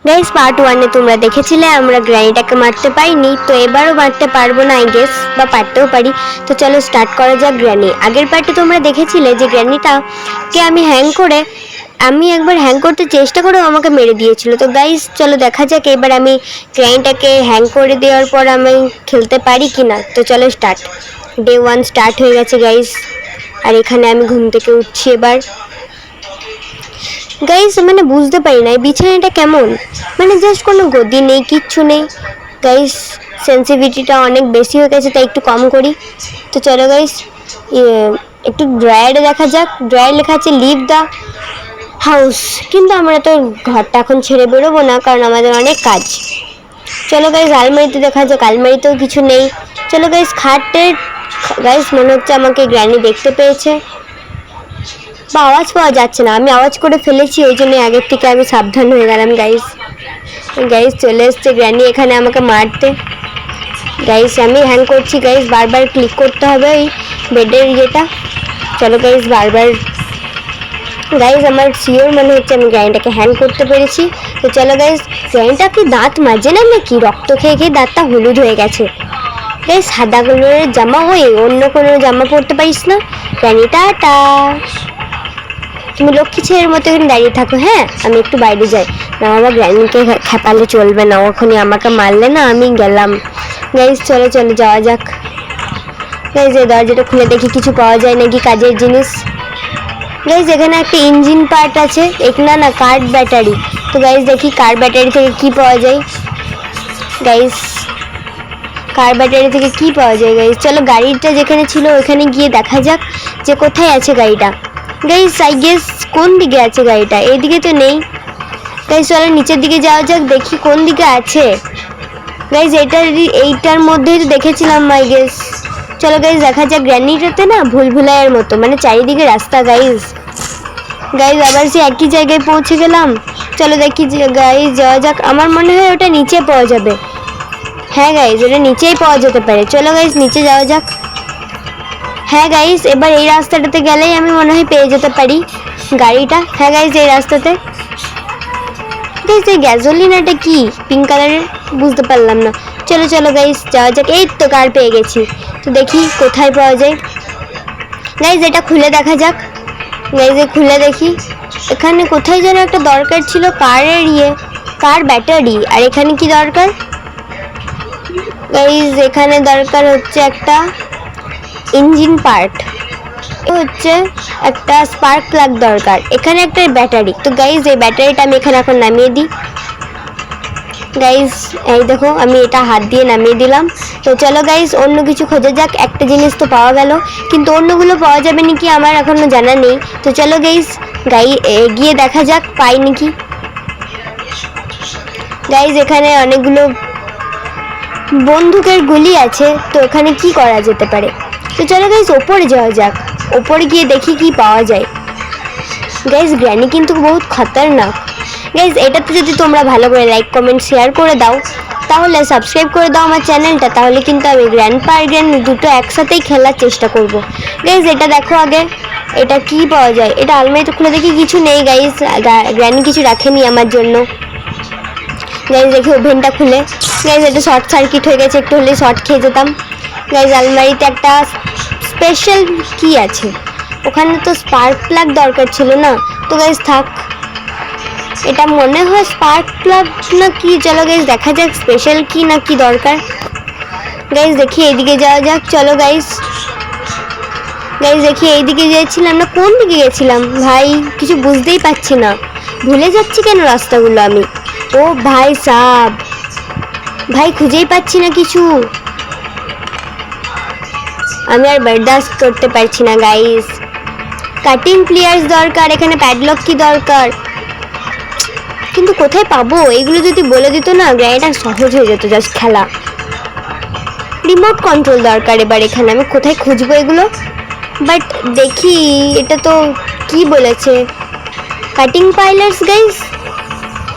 Guys part 1 এ তোমরা দেখেছিলে আমরা গ্র্যানিটাকে মারতে পারিনি, তো এবারও মারতে পারবো না আই গেস, বা পারতেও পারি। তো চলো স্টার্ট করা যাক গ্র্যানি। আগের পার্টে তোমরা দেখেছিলে যে গ্র্যানিটাকে আমি একবার হ্যাং করতে চেষ্টা করেও আমাকে মেরে দিয়েছিল। তো গাইস চলো দেখা যাক এবার আমি গ্র্যানিটাকে হ্যাং করে দেওয়ার পর আমি খেলতে পারি কি না। তো চলো স্টার্ট। ডে 1 স্টার্ট হয়ে গেছে গাইস, আর এখানে আমি ঘুম থেকে উঠছি এবার। গাইস মানে বুঝতে পারি না এই বিছানাটা কেমন, মানে জাস্ট কোনো গদি নেই, কিচ্ছু নেই। গাইস সেন্সিটিভিটিটা অনেক বেশি হয়ে গেছে, তাই একটু কম করি। তো চলো গাইস একটু ড্রয়ারে দেখা যাক। ড্রয়ার লেখা আছে লিভ দ্য হাউস, কিন্তু আমরা তো ঘরটা এখন ছেড়ে বেরোবো না, কারণ আমাদের অনেক কাজ। চলো গাইস আলমারিতে দেখা যাক, আলমারিতেও কিছু নেই। চলো গাইস খাটের, গাইস মনে হচ্ছে আমাকে গ্র্যানি দেখতে পেয়েছে, বা আওয়াজ পাওয়া যাচ্ছে না, আমি আওয়াজ করে ফেলেছি, ওই জন্য আগের থেকে আমি সাবধান হয়ে গেলাম। গাইস গাইস চলে এসছে গ্র্যানি এখানে আমাকে মারতে। গাইস আমি হ্যাং করছি গাইস, বারবার ক্লিক করতে হবে ওই বেডের ইয়েটা। চলো গাইস বারবার, গাইস আমার শিওর মনে হচ্ছে আমি গ্র্যানিটাকে হ্যাং করতে পেরেছি। তো চলো গাইস, গ্র্যানিটা কি দাঁত মাজে না নাকি, রক্ত খেয়ে খেয়ে দাঁতটা হলুদ হয়ে গেছে। গাইস সাদা কালারের জামা, ওই অন্য কোনো জামা পরতে পারিস না গ্র্যানি, টাটা। তুমি লক্ষ্মী ছেলের মতো এখানে দাঁড়িয়ে থাকো, হ্যাঁ আমি একটু বাইরে যাই। না বাবা গ্র্যানিকে খেপালে চলবে না, ওখানে আমাকে মারলে না আমি গেলাম। গাইস চলো চলো যাওয়া যাক। গাইস এই দরজাটা খুলে দেখি কিছু পাওয়া যায় নাকি কাজের জিনিস। গাইস এখানে একটা ইঞ্জিন পার্ট আছে, এখানে না কার ব্যাটারি। তো গাইস দেখি কার ব্যাটারি থেকে কি পাওয়া যায়। গাইস কার ব্যাটারি থেকে কি পাওয়া যায়। গাইস চলো গাড়িটা যেখানে ছিল ওখানে গিয়ে দেখা যাক যে কোথায় আছে গাড়িটা। গাইস আই গেস কোন দিকে আছে গাড়িটা, এইদিকে তো নেই। গাইস চলো নিচের দিকে যাওয়া যাক, দেখি কোন দিকে আছে। গাইস এইটার মধ্যেই তো দেখেছিলাম আই গেস। চলো গাইস দেখা যাক, গ্র্যানিটাতে না ভুলভুলাইয়ের মতো, মানে চারিদিকে রাস্তা। গাইস গাইস আবার সে একই জায়গায় পৌঁছে গেলাম। চলো দেখি গাইস যাওয়া যাক, আমার মনে হয় ওটা নিচে পাওয়া যাবে। হ্যাঁ গাইস ওটা নিচেই পাওয়া যেতে পারে, চলো গাইস নিচে যাওয়া যাক। হ্যাঁ গাইস এবার এই রাস্তাটাতে গেলেই আমি মনে হয় পেয়ে যেতে পারি গাড়িটা। হ্যাঁ গাইস এই রাস্তাতে। গাইস এই গ্যাসোলিনাটা কি পিঙ্ক কালারের, বুঝতে পারলাম না। চলো চলো গাইস যাওয়া যাক, এই তো কার পেয়ে গেছি। তো দেখি কোথায় পাওয়া যায়। গাইস এটা খুলে দেখা যাক। গাইস খুলে দেখি, এখানে কোথায় যেন একটা দরকার ছিল কারের কার ব্যাটারি, আর এখানে কি দরকার। গাইস এখানে দরকার হচ্ছে একটা ইঞ্জিন পার্ট, হচ্ছে একটা স্পার্ক প্লাগ দরকার, এখানে একটা ব্যাটারি। তো গাইস এই ব্যাটারিটা আমি এখানে এখন নামিয়ে দিই। গাইস এই দেখো আমি এটা হাত দিয়ে নামিয়ে দিলাম। তো চলো গাইস অন্য কিছু খোঁজা যাক, একটা জিনিস তো পাওয়া গেল, কিন্তু অন্যগুলো পাওয়া যাবে নাকি আমার এখনো জানা নেই। তো চলো গাইস গিয়ে দেখা যাক পাই নাকি। গাইস এখানে অনেকগুলো বন্দুকের গুলি আছে, তো এখানে কি করা যেতে পারে। তো চলো গাইস ওপরে যাওয়া যাক, ওপরে গিয়ে দেখি কি পাওয়া যায়। গাইস গ্র্যানি কিন্তু বহুত খতরনাক। গাইস এটাতে যদি তোমরা ভালো করে লাইক কমেন্ট শেয়ার করে দাও, তাহলে সাবস্ক্রাইব করে দাও আমার চ্যানেলটা, তাহলে কিন্তু আমি গ্র্যান্ডপা আর গ্র্যানি দুটো একসাথেই খেলার চেষ্টা করব। গাইস এটা দেখো আগে, এটা কি পাওয়া যায়। এটা আলমারিতে খুলে দেখি কিছু নেই। গাইস গ্র্যানি কিছু রাখেনি আমার জন্য। গাইস দেখি ওভেনটা খুলে, গাইস এটা শর্ট সার্কিট হয়ে গেছে, একটু হলে শর্ট খেয়ে যেতাম। গাইস আলমারিতে একটা স্পেশাল কি আছে, ওখানে তো স্পার্ক প্লাগ দরকার ছিল না। তো গাইস থাক, এটা মনে হয় স্পার্ক প্লাগ না কি। চলো গাইস দেখা যাক স্পেশাল কি না কি দরকার। গাইস দেখি এইদিকে যাওয়া যাক। চলো গাইস গাইস দেখি এইদিকে গিয়েছিলাম না, কোন দিকে গেছিলাম ভাই কিছু বুঝতেই পারছি না, ভুলে যাচ্ছি কেন রাস্তাগুলো আমি। ও ভাই সাব, ভাই খুঁজেই পাচ্ছি না কিছু, আমি আর বরদাস্ত করতে পারছি না। গাইস কাটিং প্লেয়ার্স দরকার, এখানে প্যাডলক কি দরকার, কিন্তু কোথায় পাবো এগুলো যদি বলে দিত না গ্র্যানিটা সহজ হয়ে যেত জাস্ট খেলা। রিমোট কন্ট্রোল দরকার, এবার এখানে আমি কোথায় খুঁজবো এগুলো। বাট দেখি এটা তো কি বলেছে কাটিং পাইলার্স। গাইস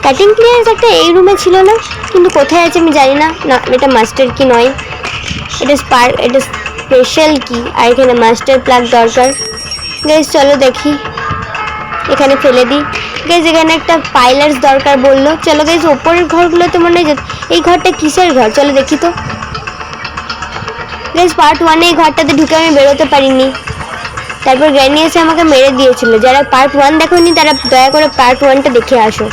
কাটিং প্লেয়ার্স একটা এই রুমে ছিল না, কিন্তু কোথায় আছে আমি জানি না। না এটা মাস্টার কি নয়, এটা এটা স্পেশাল কি, আর এখানে মাস্টার প্লাগ দরকার। গাইস চলো দেখি। এখানে ফেলে দিই। গাইজ এখানে একটা পাইলার্স দরকার বললো। চলো গাইজ ওপরের ঘরগুলোতে মনে হয় এই ঘরটা কিসের ঘর, চলো দেখি তো। গাইজ পার্ট 1 এই ঘরটাতে ঢুকে আমি বেরোতে পারিনি, তারপর গ্র্যানি এসে আমাকে মেরে দিয়েছিল। যারা পার্ট 1 দেখোনি তারা দয়া করে পার্ট 1টা দেখে আসো।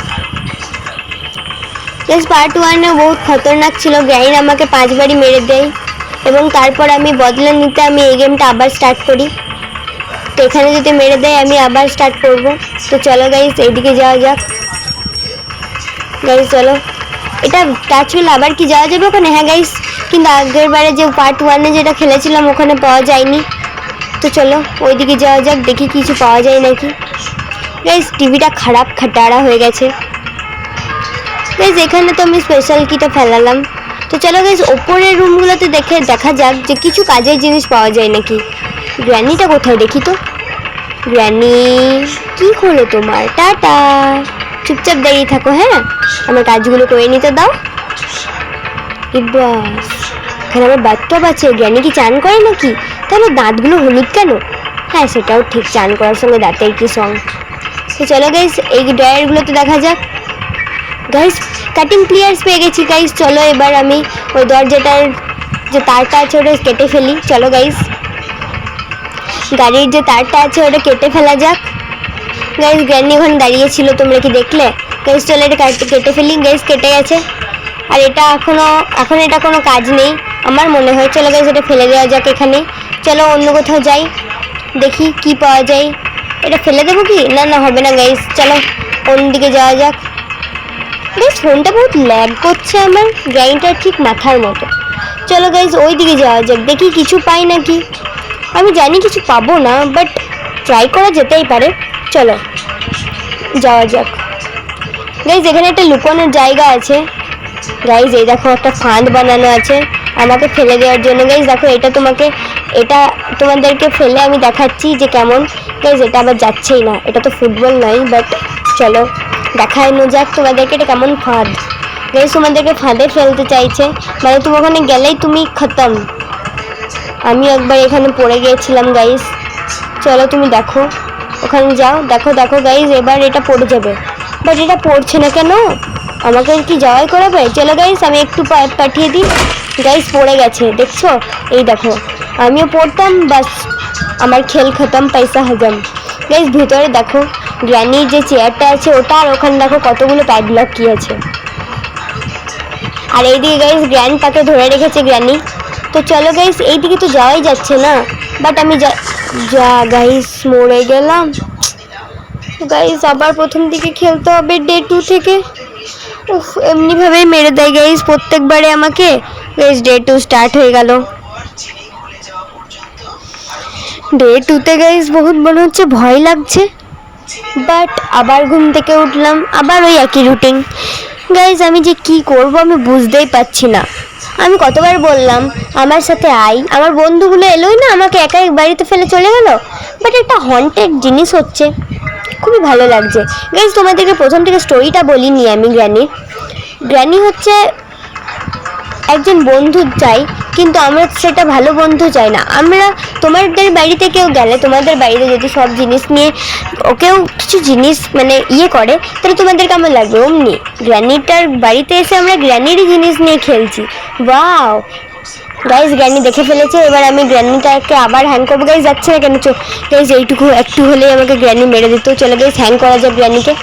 গাইজ পার্ট 1 বহুত খতরনাক ছিল। গ্র্যানি আমাকে 5 বারই মেরে দেয় এবং তারপর আমি বদলা নিতে আমি এই গেমটা আবার স্টার্ট করি। তো এখানে যদি মেরে দেয় আমি আবার স্টার্ট করব। তো চলো গাইজ এইদিকে যাওয়া যাক। গাইজ চলো, এটা টাচ হলে আবার কি যাওয়া যাবে ওখানে? হ্যাঁ গাইজ, কিন্তু আগের বারে যে পার্ট 1 যেটা খেলেছিলাম ওখানে পাওয়া যায়নি। তো চলো ওইদিকে যাওয়া যাক, দেখি কিছু পাওয়া যায় নাকি। গাইজ টিভিটা খারাপ খাটারা হয়ে গেছে। গাইজ এখানে তো আমি স্পেশাল কিটা ফেলালাম। তো চলো গাইজ ওপরের রুমগুলোতে দেখা যাক যে কিছু কাজের জিনিস পাওয়া যায় নাকি। গ্র্যানিটা কোথায় দেখি তো। গ্র্যানি কি হলো তোমার? টাটা, চুপচাপ দাঁড়িয়ে থাকো। হ্যাঁ, আমার কাজগুলো করে নিতে দাও। বাস, এখানে আমার বাথটব আছে। গ্র্যানি কি চান করে নাকি? তাহলে দাঁতগুলো হলুদ কেন? হ্যাঁ সেটাও ঠিক, চান করার সঙ্গে দাঁতের কি সং। তো চলো গাইজ এই ড্রয়ারগুলোতে দেখা যাক। গাইজ কাটিং প্লিয়ার্স পেয়ে গেছি। গাইজ চলো এবার আমি ওই দরজাটার যে তারটা আছে ওটা কেটে ফেলি। চলো গাইজ গাড়ির যে তারটা আছে ওটা কেটে ফেলা যাক। গাইজ গ্র্যানি ওখানে দাঁড়িয়েছিল, তোমরা কি দেখলে? গাইজ চলো এটা কেটে ফেলি। গাইজ কেটে গেছে, আর এটা এখন এটা কোনো কাজ নেই আমার মনে হয়। চলো গাইজ এটা ফেলে দেওয়া যাক এখানে। চলো অন্য কোথাও যাই, দেখি কি পাওয়া যায়। এটা ফেলে দেবো কি? না না হবে না গাইজ, চলো অন্যদিকে যাওয়া যাক। গাইজ ফোনটা বহুত ল্যাগ করছে আমার, গ্র্যানিটার ঠিক মাথার মতো। চলো গাইজ ওই দিকে যাওয়া যাক, দেখি কিছু পাই নাকি। আমি জানি কিছু পাবো না, বাট ট্রাই করা যেতেই পারে। চলো যাওয়া যাক। গাইজ এখানে একটা লুকোনোর জায়গা আছে। গাইজ এই দেখো একটা ফাঁদ বানানো আছে আমাকে ফেলে দেওয়ার জন্য। গাইজ দেখো এটা তোমাদেরকে ফেলে আমি দেখাচ্ছি যে কেমন। গাইজ এটা আবার যাচ্ছেই না, এটা তো ফুটবল নয়, বাট চলো দেখানো যাক তোমাদেরকে এটা কেমন ফাঁদ। গাইজ তোমাদেরকে ফাঁদে ফেলতে চাইছে, মানে তুমি ওখানে গেলেই তুমি খতম। আমি একবার এখানে পড়ে গিয়েছিলাম গাইজ। চলো তুমি দেখো, ওখানে যাও, দেখো দেখো গাইজ এবার এটা পড়ে যাবে, বাট এটা পড়ছে না কেন? আমাকে কি যাওয়াই করাবে? চলো গাইজ আমি একটু পাঠিয়ে দিই। গাইজ পড়ে গেছে, দেখছো? এই দেখো আমিও পড়তাম, বাস আমার খেল খতম, পয়সা হজম। গাইজ ভিতরে দেখো গ্র্যানির যে চেয়ারটা আছে ওটা, আর ওখানে দেখো কতগুলো প্যাডলক কি আছে। আর এইদিকে গাইজ গ্র্যান্ডপাকে ধরে রেখেছে গ্র্যানি। তো চলো গাইজ এইদিকে তো যাওয়াই যাচ্ছে না, বাট আমি যা গাইজ মরে গেলাম। গাইজ আবার প্রথম দিকে খেলতে হবে ডে 2 থেকে। উফ, এমনিভাবেই মেরে দেয় গাইজ প্রত্যেকবারে আমাকে। গাইজ ডে 2 স্টার্ট হয়ে গেল। ডে 2তে গাইজ বহুত মনে হচ্ছে ভয় লাগছে, বাট আবার ঘুম থেকে উঠলাম, আবার ওই একই রুটিন। গাইজ আমি যে কি করব আমি বুঝতেই পারছি না। আমি কতবার বললাম আমার সাথে আয়, আমার বন্ধুগুলো এলোই না, আমাকে একা এক বাড়িতে ফেলে চলে গেল। বাট একটা হন্টেড জিনিস হচ্ছে, খুবই ভালো লাগছে। গাইজ তোমাদেরকে প্রথম থেকে স্টোরিটা বলিনি আমি। গ্র্যানি হচ্ছে একজন বন্ধু চাই, কিন্তু আমরা সেটা ভালো বন্ধু চাই না। আমরা তোমাদের বাড়িতে কেউ গেলে, তোমাদের বাড়িতে যদি সব জিনিস নিয়ে ওকেও কিছু জিনিস মানে করে, তাহলে তোমাদের কেমন লাগবে? অমনি গ্র্যানিটার বাড়িতে এসে আমরা গ্র্যানিরই জিনিস নিয়ে খেলছি। ওয়াও গাইজ গ্র্যানি দেখে ফেলেছে, এবার আমি গ্র্যানিটাকে আবার হ্যাং করবো। গাইজ যাচ্ছে না কেন? গাইজ এইটুকু একটু হলেই আমাকে গ্র্যানি মেরে দিত। চলে গাইজ হ্যাং করা যায় গ্র্যানিকে।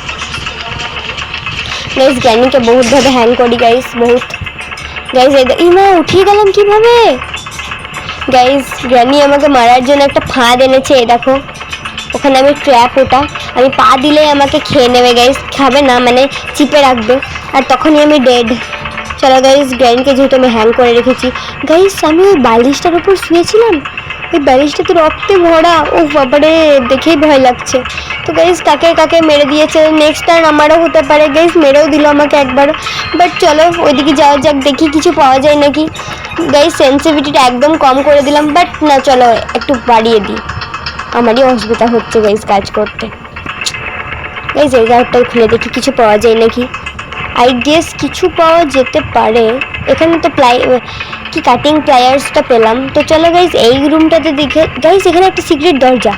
গাইজ গ্র্যানিকে বহুতভাবে হ্যাং করি গাইজ, বহুত। গাইজ ইমা উঠিয়ে গেলাম কিভাবে? গাইজ গ্র্যানি আমাকে মারার জন্য একটা ফাঁদ এনেছে, দেখো ওখানে আমি ট্র্যাপ, ওটা আমি পা দিলেই আমাকে খেয়ে নেবে। গাইজ খাবে না, মানে চিপে রাখবে, আর তখনই আমি ডেড। চলো গাইজ গ্র্যানিকে যেহেতু আমি হ্যাং করে রেখেছি। গাইজ আমি ওই বালিশটার উপর শুয়েছিলাম, ওই বালিশটা তো রক্তে ভরা। ও বাবারে, দেখেই ভয় লাগছে। তো গাইজ কাকে কাকে মেরে দিয়েছে, নেক্সট টাইম আমারও হতে পারে। গাইজ মেরেও দিল আমাকে একবার, বাট চলো ওইদিকে যাওয়া যাক, দেখি কিছু পাওয়া যায় নাকি। গাইজ সেন্সিটিভিটিটা একদম কম করে দিলাম, বাট না চলো একটু বাড়িয়ে দিই, আমারই অসুবিধা হচ্ছে গাইজ কাজ করতে। গাইজ এই ঘরটা খুলে দেখি কিছু পাওয়া যায় নাকি। আই গেস কিছু পাওয়া যেতে পারে। এখানে তো কি কাটিং প্লায়ার্সটা পেলাম। তো চলো গাইজ এই রুমটাতে দেখে। গাইজ এখানে একটা সিক্রেট দরজা,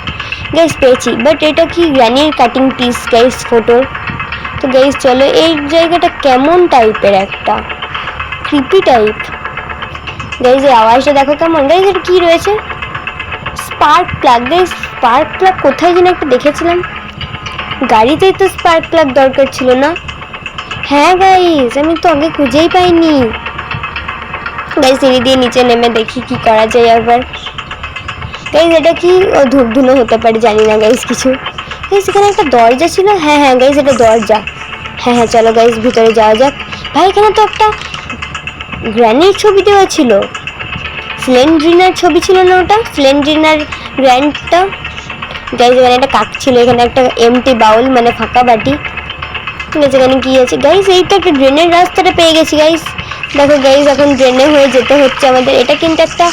গাইস পেয়েছি, বাট এটা কি গ্র্যানির কাটিং পিস গাইস ফটোর। তো গাইস চলো, এই জায়গাটা কেমন টাইপের একটা ক্রিপি টাইপ। গাইস এই আওয়াজটা দেখো কেমন। গাইস এটা কি রয়েছে? Spark plug. Guys spark plug কোথায় যেন একটা দেখেছিলাম, গাড়িতেই তো স্পার্ক প্লাগ দরকার ছিল না? হ্যাঁ গাইস, আমি তো আগে খুঁজেই পাইনি। গাইস সিঁড়ি দিয়ে নিচে নেমে দেখি কি করা যায় আবার। গাইস এটা কি ধূপ ধুনো হতে পারে, জানি না গাইস কিছু। গাইস এখানে একটা দরজা ছিল। হ্যাঁ হ্যাঁ গাইস এটা দরজা। হ্যাঁ হ্যাঁ চলো গাইস ভিতরে যাওয়া যাক। ভাই এখানে তো একটা গ্র্যানির ছবি দেওয়া ছিল, স্লেন্ড্রিনার ছবি ছিল না ওটা? স্লেন্ড্রিনার গ্র্যান্ডটা। গাইস এখানে একটা কাক ছিল, এখানে একটা এমটি বাউল মানে ফাঁকা বাটি। ঠিক আছে এখানে কি আছে? গাইস এই তো একটা ড্রেনের রাস্তাটা পেয়ে গেছি গাইস। দেখো গাইস এখন ড্রেনে হয়ে যেতে হচ্ছে আমাদের। এটা কিন্তু একটা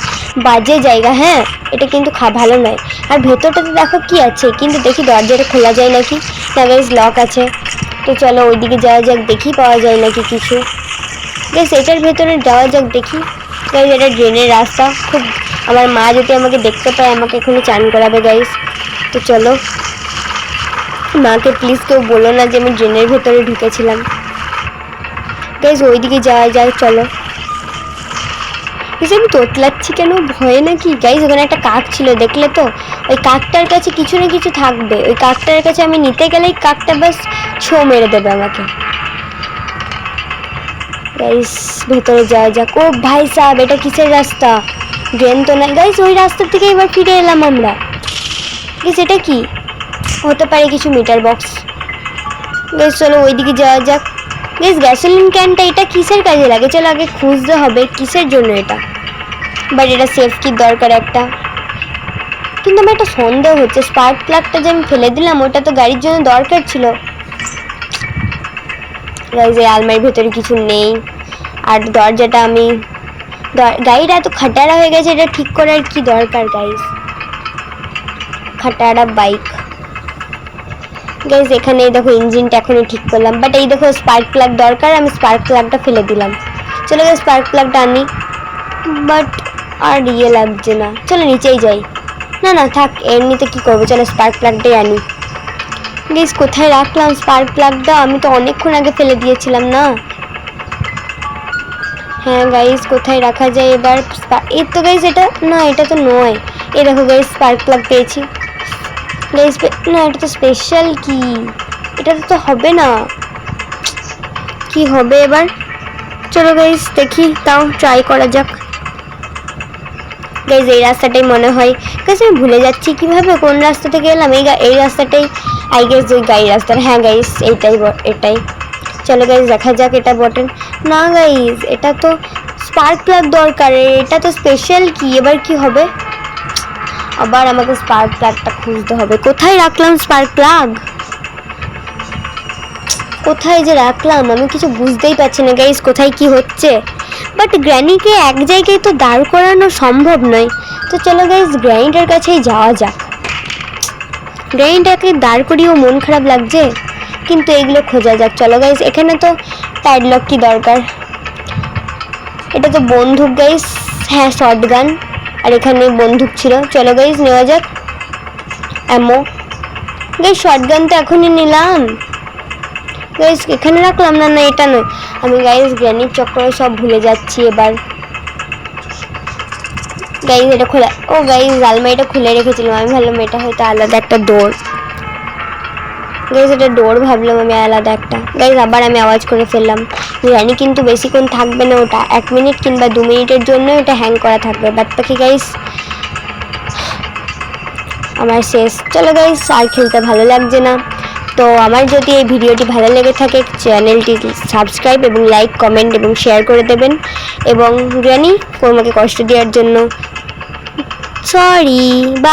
বাজে জায়গা, হ্যাঁ এটা কিন্তু ভালো নয়। আর ভেতরটাতে দেখো কি আছে, কিন্তু দেখি দরজাটা খোলা যায় নাকি। না গাইস লক আছে। তো চলো ওইদিকে যাওয়া যাক, দেখি পাওয়া যায় নাকি কিছু। গাইস এটার ভেতরে যাওয়া যাক দেখি। গাইস এটা ড্রেনের রাস্তা। খুব, আমার মা যদি আমাকে দেখতে পায় আমাকে এখনই চান করাবে গাইস। তো চলো, মাকে প্লিজ কেউ বলো না যে আমি ড্রেনের ভেতরে ঢুকেছিলাম। গাইস ওইদিকে যাওয়া যায় চলো। আমি তোতলাচ্ছি কেন, ভয়ে নাকি? গাইস ওখানে একটা কাক ছিল, দেখলে তো? ওই কাকটার কাছে কিছু না কিছু থাকবে। ওই কাকটার কাছে আমি নিতে গেলেই কাকটা বাস ছো মেরে দেবে আমাকে। গাইস ভেতরে যাওয়া যাক। ও ভাই সাহেব, এটা কিসের রাস্তা? ড্রেন তো নাই। গাইস ওই রাস্তার থেকে এবার ফিরে এলাম আমরা। গাইস এটা কি হতে পারে? কিছু মিটার বক্স। গাইস চলো ওইদিকে যাওয়া যাক। গাইস গ্যাসোলিন ক্যানটা এটা কিসের কাজে লাগে? চলো আগে খুঁজতে হবে কিসের জন্য এটা। বাট এটা সেফটির দরকার একটা। কিন্তু আমার একটা সন্দেহ হচ্ছে, স্পার্ক প্লাগটা যে আমি ফেলে দিলাম ওটা তো গাড়ির জন্য দরকার ছিল। গাইস এই আলমারির ভেতরে কিছু নেই। আর দরজাটা আমি, গাড়িটা এত খাটারা হয়ে গেছে, এটা ঠিক করার কি দরকার গাইস? খাটারা বাইক। গাইস এখানে দেখো ইঞ্জিনটা এখনই ঠিক করলাম, বাট এই দেখো স্পার্ক প্লাগ দরকার, আমি স্পার্ক প্লাগটা ফেলে দিলাম। চলো গাইস স্পার্ক প্লাগটা আনি, বাট আর ইয়ে লাগছে না। চলো নিচেই যাই। না না থাক, এমনিতে কি করবো, চলো স্পার্ক প্লাগটাই আনি। গাইস কোথায় রাখলাম স্পার্ক প্লাগটা? আমি তো অনেকক্ষণ আগে ফেলে দিয়েছিলাম না। হ্যাঁ গাইস কোথায় রাখা যায় এবার? এই তো গাইস এটা না, এটা তো নয়। এই দেখো গাইস স্পার্ক প্লাগ পেয়েছি। গাইস না এটা তো স্পেশাল কি, এটা তো হবে না। কি হবে এবার? চলো গাইস দেখি, তাও ট্রাই করা যাক। গাইস এই রাস্তাটাই মনে হয়। গাইস আমি ভুলে যাচ্ছি কিভাবে কোন রাস্তা থেকে এলাম। এই রাস্তাটাই আই গেস, ওই গাড়ির রাস্তা। হ্যাঁ গাইস এটাই। চলো গাইস দেখা যাক এটা বটন। না গাইস এটা তো স্পার্ক প্লাগ দরকার, এটা তো স্পেশাল কি। এবার কি হবে? আবার আমাকে স্পার্ক প্লাগটা খুঁজতে হবে। কোথায় রাখলাম স্পার্ক প্লাগ? কোথায় যে রাখলাম আমি কিছু বুঝতেই পারছি না গাইস, কোথায় কি হচ্ছে। বাট গ্র্যানিকে এক জায়গায় তো দাঁড় করানো সম্ভব নয়। তো চলো গাইস গ্র্যানিটার কাছেই যাওয়া যাক। গ্র্যানিটাকে দাঁড় করিয়েও মন খারাপ লাগছে, কিন্তু এগুলো খোঁজা যাক। চলো গাইস এখানে তো প্যাডলক কি দরকার। এটা তো বন্দুক গাইস, হ্যাঁ শটগান। আর এখানে বন্দুক ছিল। চলো গাইস নেওয়া যাক অ্যামো। গাইস শটগান তো এখনই নিলাম। গাইস এখানে রাখলাম না, না এটা নয়। আমি গাইস গ্র্যানির চক্করে সব ভুলে যাচ্ছি এবার। গাইস এটা খোলা। ও গাইস আলমারিটা খুলে রেখেছিলাম, আমি ভাবলাম এটা হয়তো আলাদা একটা ডোর। গাইস এটা ডোর ভাবলাম আমি আলাদা একটা। গাইস আবার আমি আওয়াজ করে ফেললাম। গ্র্যানি কিন্তু বেশিক্ষণ থাকবে না, ওটা 1 মিনিট কিংবা 2 মিনিটের জন্য এটা হ্যাং করা থাকবে। বাদ বাকি গাইস আমার শেষ। চলো গাইস আর খেলতে ভালো লাগছে না। তো আমার যদি এই ভিডিওটি ভালো লেগে থাকে চ্যানেলটি সাবস্ক্রাইব এবং লাইক কমেন্ট এবং শেয়ার করে দেবেন। এবং গ্র্যানি আমাকে কষ্ট দেওয়ার জন্য সরি। বা